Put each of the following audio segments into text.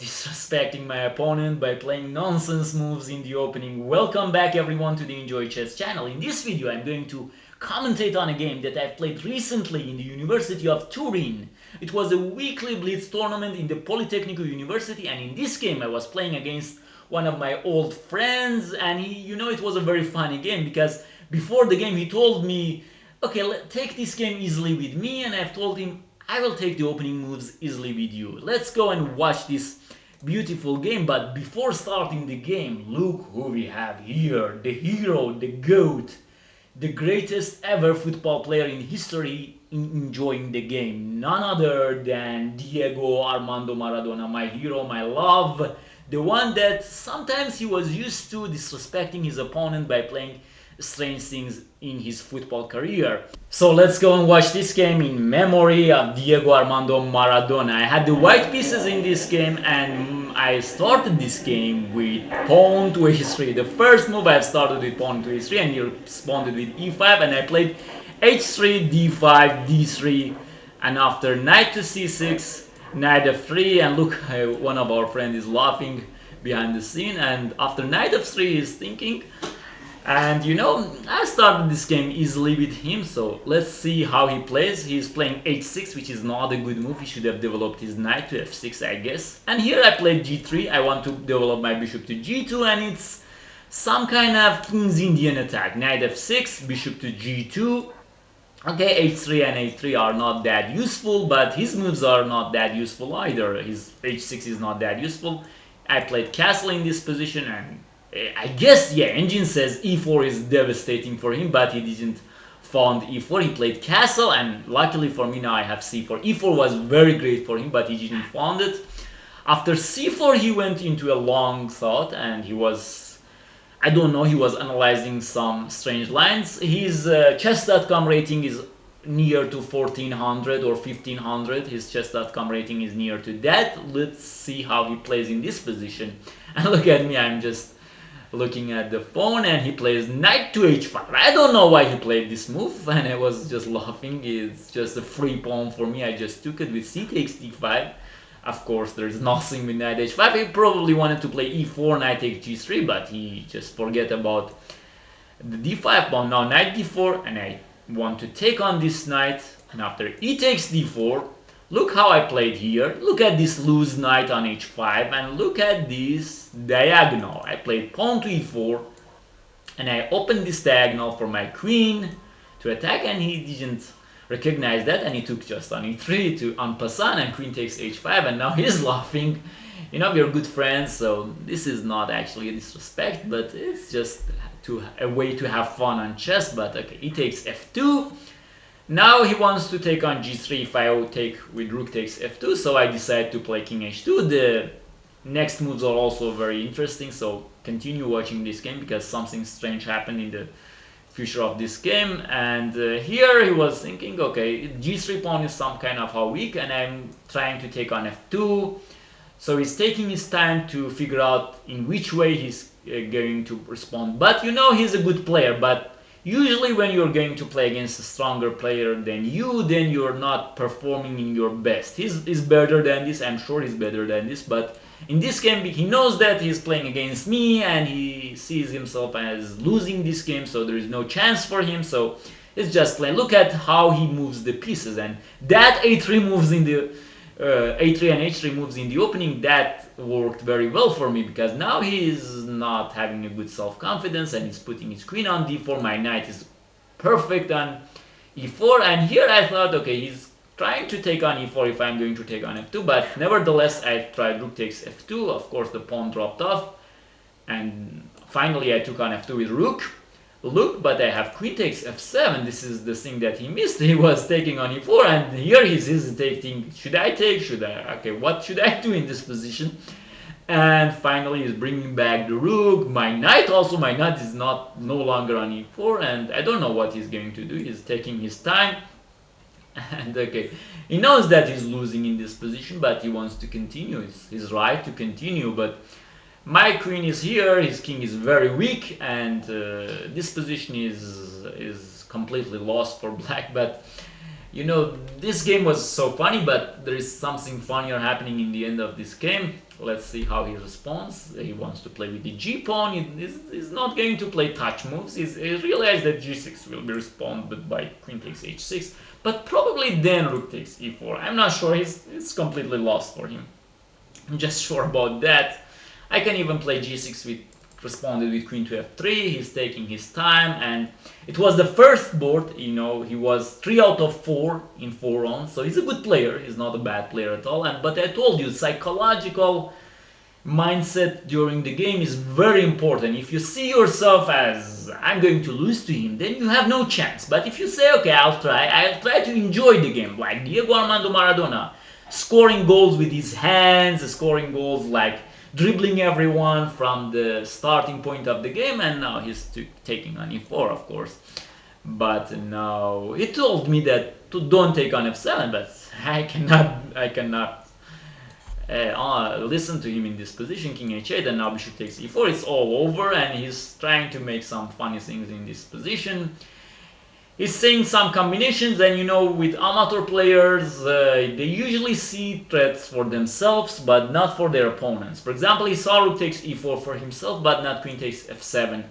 disrespecting my opponent by playing nonsense moves in the opening. Welcome back everyone to the Enjoy Chess channel. In this video I'm going to commentate on a game that I've played recently in the University of Turin. It was a weekly Blitz tournament in the Politecnico University, and in this game I was playing against one of my old friends, and it was a very funny game because before the game he told me, okay, take this game easily with me, and I've told him I will take the opening moves easily with you. Let's go and watch this beautiful game. But before starting the game, look who we have here. The hero, the GOAT, the greatest ever football player in history in enjoying the game. None other than Diego Armando Maradona, my hero, my love. The one that sometimes he was used to disrespecting his opponent by playing strange things in his football career. So let's go and watch this game in memory of Diego Armando Maradona. I had the white pieces in this game, and I started this game with pawn to h3. The first move I started with pawn to h3, and he responded with e5, and I played h3, d5, d3, and after knight to c6, knight f3, and look, one of our friends is laughing behind the scene, and after knight f3 he's thinking. And I started this game easily with him, so let's see how he plays. He's playing h6, which is not a good move. He should have developed his knight to f6, I guess. And here I played g3. I want to develop my bishop to g2, and it's some kind of King's Indian attack. Knight f6, bishop to g2. Okay, h3 and h3 are not that useful, but his moves are not that useful either. His h6 is not that useful. I played castle in this position, and I guess, yeah, engine says e4 is devastating for him, but he didn't found e4. He played castle, and luckily for me now I have c4. e4 was very great for him, but he didn't found it. After c4 he went into a long thought, and he was, I don't know, he was analyzing some strange lines. His chess.com rating is near to 1400 or 1500. His chess.com rating is near to that. Let's see how he plays in this position. And look at me, I'm just looking at the phone, and he plays knight to h5. I don't know why he played this move, and I was just laughing. It's just a free pawn for me. I just took it with c takes d5. Of course, there's nothing with knight h5. He probably wanted to play e4, knight takes g3, but he just forget about the d5 pawn. Now knight d4, and I want to take on this knight, and after e takes d4, look how I played here. Look at this loose knight on h5, and look at this diagonal. I played pawn to e4, and I opened this diagonal for my queen to attack, and he didn't recognize that, and he took just on e3 to en passant, and queen takes h5, and now he's laughing. We're good friends, so this is not actually a disrespect, but it's just a way to have fun on chess. But okay, he takes f2. Now he wants to take on g3 if I take with rook takes f2, so I decide to play king h2. The next moves are also very interesting, so continue watching this game because something strange happened in the future of this game. And here he was thinking, okay, g3 pawn is some kind of how weak, and I'm trying to take on f2. So he's taking his time to figure out in which way he's going to respond. But he's a good player, but usually when you're going to play against a stronger player than you, then you're not performing in your best. He's better than this, I'm sure he's better than this, but in this game he knows that he's playing against me, and he sees himself as losing this game, so there is no chance for him, so it's just playing. Look at how he moves the pieces, and that a3 moves in the a3 and h3 moves in the opening, that worked very well for me because now he is not having a good self-confidence, and he's putting his queen on d4. My knight is perfect on e4, and here I thought, okay, he's trying to take on e4 if I'm going to take on f2, but nevertheless I tried rook takes f2. Of course the pawn dropped off, and finally I took on f2 with rook. Look, but I have queen takes f7. This is the thing that he missed. He was taking on e4, and here he's hesitating. Should I take? Should I? Okay, what should I do in this position? And finally he's bringing back the rook. My knight is no longer on e4, and I don't know what he's going to do. He's taking his time, and okay, he knows that he's losing in this position, but he wants to continue. It's his right to continue, but my queen is here, his king is very weak, and this position is completely lost for black. But You know, this game was so funny, but there is something funnier happening in the end of this game. Let's see how he responds. He wants to play with the g pawn. He's not going to play touch moves. He realized that g6 will be responded by queen takes h6, but probably then rook takes e4. I'm not sure. It's completely lost for him. I'm just sure about that. I can even play g6 with responded with queen to f3. He's taking his time, and it was the first board. You know, he was 3 out of 4 in 4 rounds, so he's a good player. He's not a bad player at all. But I told you, psychological mindset during the game is very important. If you see yourself as I'm going to lose to him, then you have no chance. But if you say, okay, I'll try to enjoy the game, like Diego Armando Maradona, scoring goals with his hands, scoring goals like dribbling everyone from the starting point of the game, and now he's taking on e4, of course. But now he told me that don't take on f7, but I cannot listen to him in this position. King h8, and now bishop takes e4. It's all over, and he's trying to make some funny things in this position. He's saying some combinations, and you know, with amateur players, they usually see threats for themselves, but not for their opponents. For example, he saw rook takes e4 for himself, but not queen takes f7.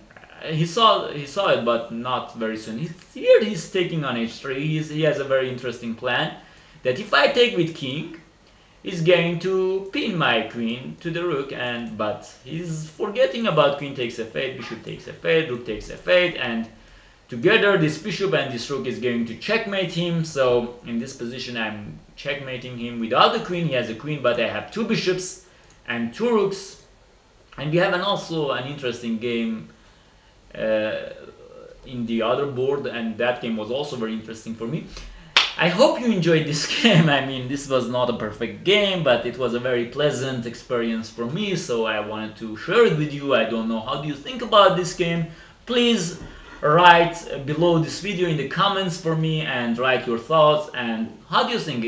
He saw it, but not very soon. Here he's taking on h3. He has a very interesting plan, that if I take with king, he's going to pin my queen to the rook, but he's forgetting about queen takes f8, bishop takes f8, rook takes f8, and together this bishop and this rook is going to checkmate him. So in this position I'm checkmating him without the queen. He has a queen, but I have 2 bishops and 2 rooks. And we have also an interesting game in the other board, and that game was also very interesting for me. I hope you enjoyed this game. I mean, this was not a perfect game, but it was a very pleasant experience for me, so I wanted to share it with you. I don't know, how do you think about this game? Please write below this video in the comments for me, and write your thoughts. And how do you think,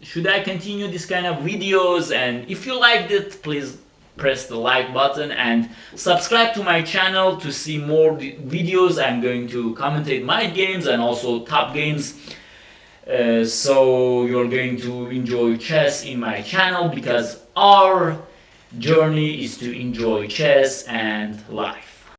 should I continue this kind of videos? And if you liked it, please press the like button and subscribe to my channel to see more videos. I'm going to commentate my games and also top games, so you're going to enjoy chess in my channel, because our journey is to enjoy chess and life.